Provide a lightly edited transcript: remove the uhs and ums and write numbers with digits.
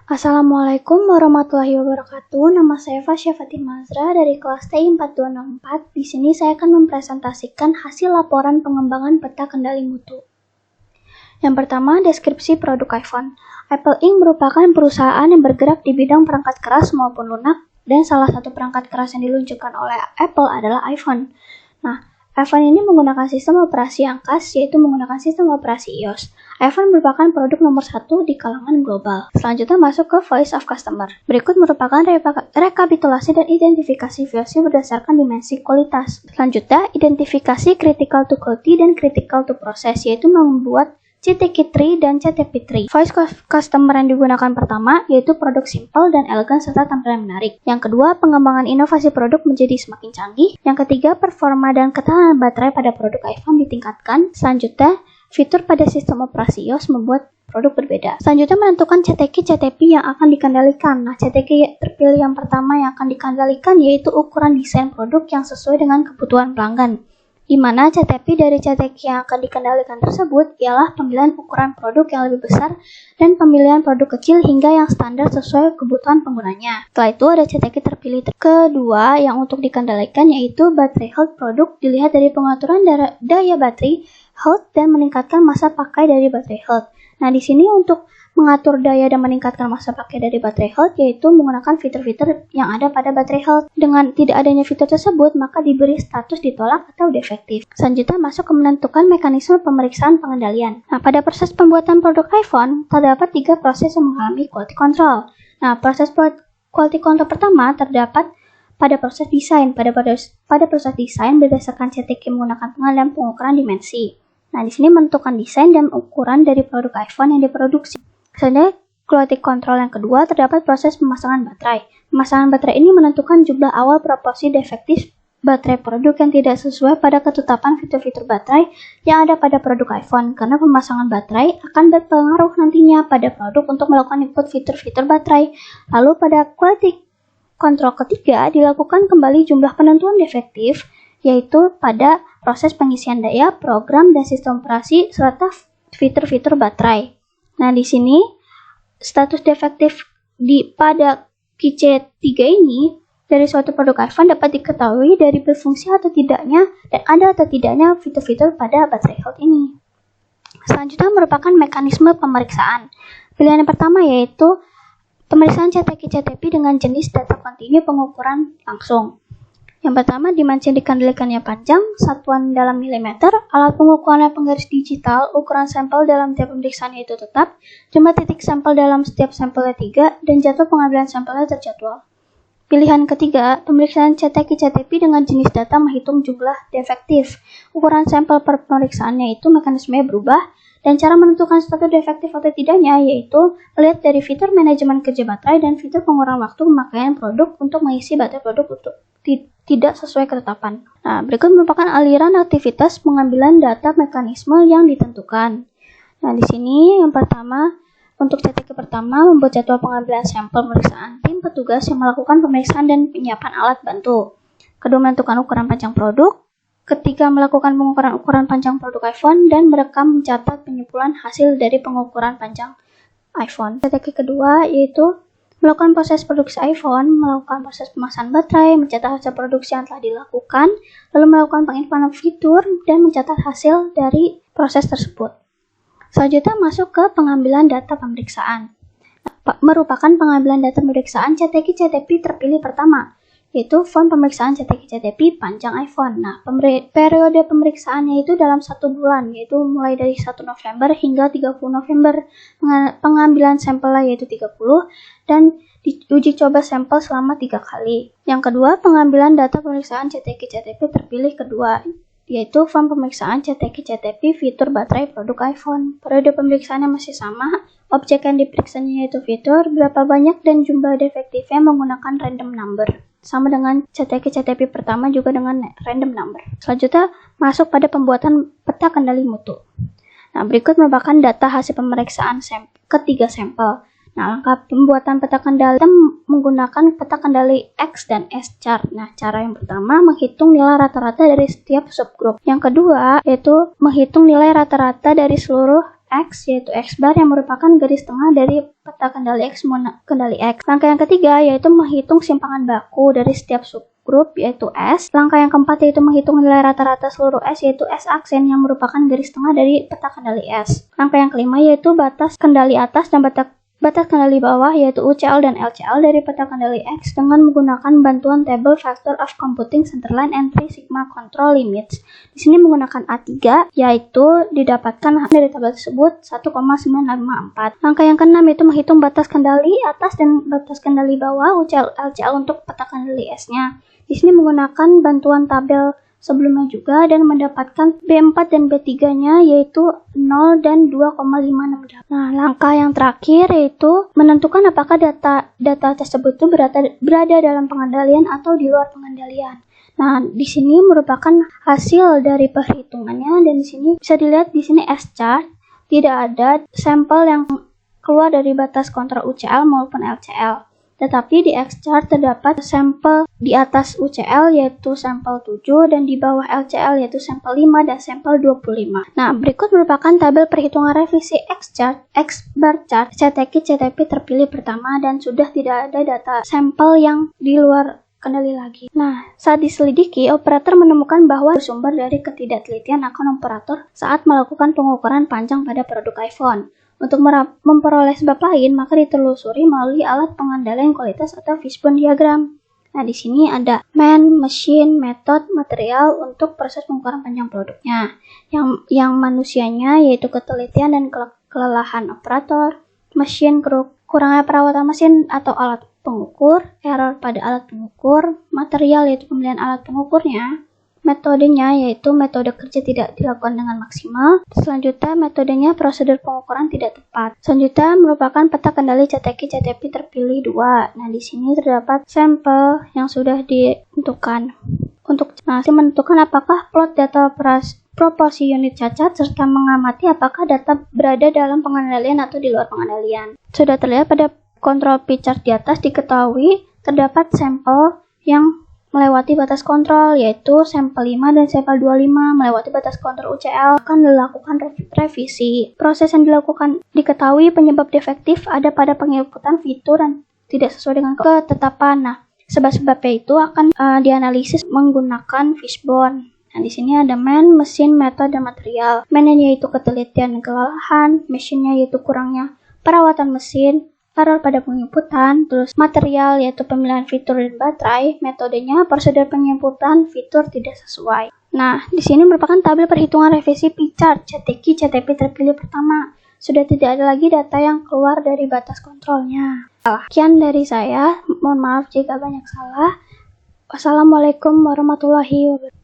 Assalamualaikum warahmatullahi wabarakatuh. Nama saya Fasya Fatimah Azra dari kelas TI 4264. Di sini saya akan mempresentasikan hasil laporan pengembangan peta kendali mutu. Yang pertama, deskripsi produk iPhone. Apple Inc. merupakan perusahaan yang bergerak di bidang perangkat keras maupun lunak, dan salah satu perangkat keras yang diluncurkan oleh Apple adalah iPhone. Nah, iPhone ini menggunakan sistem operasi yang khas, yaitu menggunakan sistem operasi iOS. iPhone merupakan produk nomor 1 di kalangan global. Selanjutnya masuk ke Voice of Customer. Berikut merupakan rekapitulasi dan identifikasi VOC berdasarkan dimensi kualitas. Selanjutnya, identifikasi critical to quality dan critical to process, yaitu membuat CTQ tree dan CTP tree. Voice customer yang digunakan pertama yaitu produk simple dan elegan serta tampilan menarik. Yang kedua, pengembangan inovasi produk menjadi semakin canggih. Yang ketiga, performa dan ketahanan baterai pada produk iPhone ditingkatkan. Selanjutnya, fitur pada sistem operasi iOS membuat produk berbeda. Selanjutnya, menentukan CTQ CTP yang akan dikendalikan. Nah, CTQ terpilih yang pertama yang akan dikendalikan yaitu ukuran desain produk yang sesuai dengan kebutuhan pelanggan, di mana CTP dari CTQ yang akan dikendalikan tersebut ialah pemilihan ukuran produk yang lebih besar dan pemilihan produk kecil hingga yang standar sesuai kebutuhan penggunanya. Setelah itu ada CTQ terpilih kedua yang untuk dikendalikan yaitu baterai health. Produk dilihat dari pengaturan daya baterai health dan meningkatkan masa pakai dari baterai health. Nah, di sini untuk mengatur daya dan meningkatkan masa pakai dari baterai health yaitu menggunakan fitur-fitur yang ada pada baterai health. Dengan tidak adanya fitur tersebut, maka diberi status ditolak atau defektif. Selanjutnya masuk ke menentukan mekanisme pemeriksaan pengendalian. Nah, pada proses pembuatan produk iPhone, terdapat 3 proses yang mengalami quality control. Nah, proses quality control pertama terdapat pada proses desain. Pada proses desain berdasarkan CTQ menggunakan pengendalian pengukuran dimensi. Nah, di sini menentukan desain dan ukuran dari produk iPhone yang diproduksi. Selanjutnya, quality control yang kedua terdapat proses pemasangan baterai. Pemasangan baterai ini menentukan jumlah awal proporsi defektif baterai produk yang tidak sesuai pada ketetapan fitur-fitur baterai yang ada pada produk iPhone, karena pemasangan baterai akan berpengaruh nantinya pada produk untuk melakukan input fitur-fitur baterai. Lalu pada quality control ketiga dilakukan kembali jumlah penentuan defektif, yaitu pada proses pengisian daya, program, dan sistem operasi serta fitur-fitur baterai. Nah, di sini status defektif pada QC3 ini dari suatu produk iPhone dapat diketahui dari berfungsi atau tidaknya dan ada atau tidaknya fitur-fitur pada baterai health ini. Selanjutnya merupakan mekanisme pemeriksaan. Pilihan yang pertama yaitu pemeriksaan CTQ CTP dengan jenis data kontinu pengukuran langsung. Yang pertama, dimensi yang dikendalikannya panjang, satuan dalam milimeter, alat pengukurannya penggaris digital, ukuran sampel dalam tiap pemeriksaan itu tetap, jumlah titik sampel dalam setiap sampelnya 3, dan jadwal pengambilan sampelnya terjadwal. Pilihan ketiga, pemeriksaan CTQ CTP dengan jenis data menghitung jumlah defektif. Ukuran sampel per pemeriksaannya itu mekanismenya berubah, dan cara menentukan status defektif atau tidaknya yaitu melihat dari fitur manajemen kerja baterai dan fitur pengurangan waktu pemakaian produk untuk mengisi baterai produk untuk tidak sesuai ketetapan. Nah, berikut merupakan aliran aktivitas pengambilan data mekanisme yang ditentukan. Nah, di sini yang pertama, untuk CTQ pertama membuat jadwal pengambilan sampel pemeriksaan tim petugas yang melakukan pemeriksaan dan penyiapan alat bantu. Kedua, menentukan ukuran panjang produk. Ketiga, melakukan pengukuran ukuran panjang produk iPhone dan merekam mencatat penyimpulan hasil dari pengukuran panjang iPhone. CTQ kedua yaitu melakukan proses produksi iPhone, melakukan proses pemasangan baterai, mencatat hasil produksi yang telah dilakukan, lalu melakukan penginputan fitur, dan mencatat hasil dari proses tersebut. Selanjutnya masuk ke pengambilan data pemeriksaan. Merupakan pengambilan data pemeriksaan CTQ CTP terpilih pertama, yaitu form pemeriksaan CTQ CTP panjang iPhone. Nah, periode pemeriksaannya itu dalam 1 bulan, yaitu mulai dari 1 November hingga 30 November. Pengambilan sampelnya yaitu 30 dan uji coba sampel selama 3 kali. Yang kedua, pengambilan data pemeriksaan CTQ CTP terpilih kedua, yaitu form pemeriksaan CTQ CTP fitur baterai produk iPhone. Periode pemeriksaannya masih sama, objek yang diperiksanya yaitu fitur, berapa banyak dan jumlah defektifnya menggunakan random number. Sama dengan CTQ CTP pertama juga dengan random number. Selanjutnya masuk pada pembuatan peta kendali mutu. Nah, berikut merupakan data hasil pemeriksaan ketiga sampel. Nah, langkah pembuatan peta kendali menggunakan peta kendali X dan S chart. Nah, cara yang pertama menghitung nilai rata-rata dari setiap subgroup. Yang kedua yaitu menghitung nilai rata-rata dari seluruh X, yaitu X bar yang merupakan garis tengah dari peta kendali X kendali X. Langkah yang ketiga yaitu menghitung simpangan baku dari setiap subgrup yaitu S. Langkah yang keempat yaitu menghitung nilai rata-rata seluruh S yaitu S aksen yang merupakan garis tengah dari peta kendali S. Langkah yang kelima yaitu batas kendali atas dan batas kendali bawah yaitu UCL dan LCL dari peta kendali X dengan menggunakan bantuan Table Factor of Computing Centerline and 3 Sigma Control Limits. Di sini menggunakan A3 yaitu didapatkan dari tabel tersebut 1,954. Langkah yang keenam yaitu menghitung batas kendali atas dan batas kendali bawah UCL LCL untuk peta kendali S-nya. Di sini menggunakan bantuan tabel sebelumnya juga dan mendapatkan B4 dan B3-nya yaitu 0 dan 2,568. Nah, langkah yang terakhir yaitu menentukan apakah data tersebut itu berada dalam pengendalian atau di luar pengendalian. Nah, di sini merupakan hasil dari perhitungannya dan di sini bisa dilihat di sini S-chart tidak ada sampel yang keluar dari batas kontrol UCL maupun LCL. Tetapi di X-chart terdapat sampel di atas UCL yaitu sampel 7 dan di bawah LCL yaitu sampel 5 dan sampel 25. Nah, berikut merupakan tabel perhitungan revisi X-chart, X-bar chart, CTP terpilih pertama dan sudah tidak ada data sampel yang di luar kendali lagi. Nah, saat diselidiki, operator menemukan bahwa bersumber dari ketidaktelitian akun operator saat melakukan pengukuran panjang pada produk iPhone. Untuk memperoleh sebab lain, maka ditelusuri melalui alat pengendalian kualitas atau fishbone diagram. Nah, di sini ada man, machine, method, material untuk proses pengukuran panjang produknya. Yang manusianya yaitu ketelitian dan kelelahan operator, machine, kurangnya perawatan mesin atau alat pengukur, error pada alat pengukur, material yaitu pembelian alat pengukurnya, metodenya yaitu metode kerja tidak dilakukan dengan maksimal. Selanjutnya metodenya prosedur pengukuran tidak tepat. Selanjutnya merupakan peta kendali CTP terpilih 2. Nah, di sini terdapat sampel yang sudah ditentukan. Untuk menentukan apakah plot data proporsi unit cacat serta mengamati apakah data berada dalam pengendalian atau di luar pengendalian. Sudah terlihat pada kontrol P chart di atas diketahui terdapat sampel yang melewati batas kontrol yaitu sampel 5 dan sampel 25 melewati batas kontrol UCL akan dilakukan revisi. Proses yang dilakukan diketahui penyebab defektif ada pada penginputan fitur dan tidak sesuai dengan ketetapan. Nah, sebab-sebabnya itu akan dianalisis menggunakan fishbone. Nah, di sini ada man, mesin, metode, dan material. Man-nya yaitu ketelitian dan kelelahan, mesin-nya yaitu kurangnya perawatan mesin, error pada penginputan, terus material yaitu pemilihan fitur dan baterai, metodenya prosedur penginputan fitur tidak sesuai. Nah, di sini merupakan tabel perhitungan revisi P-chart CTP terpilih pertama. Sudah tidak ada lagi data yang keluar dari batas kontrolnya. Sekian dari saya, mohon maaf jika banyak salah. Wassalamualaikum warahmatullahi wabarakatuh.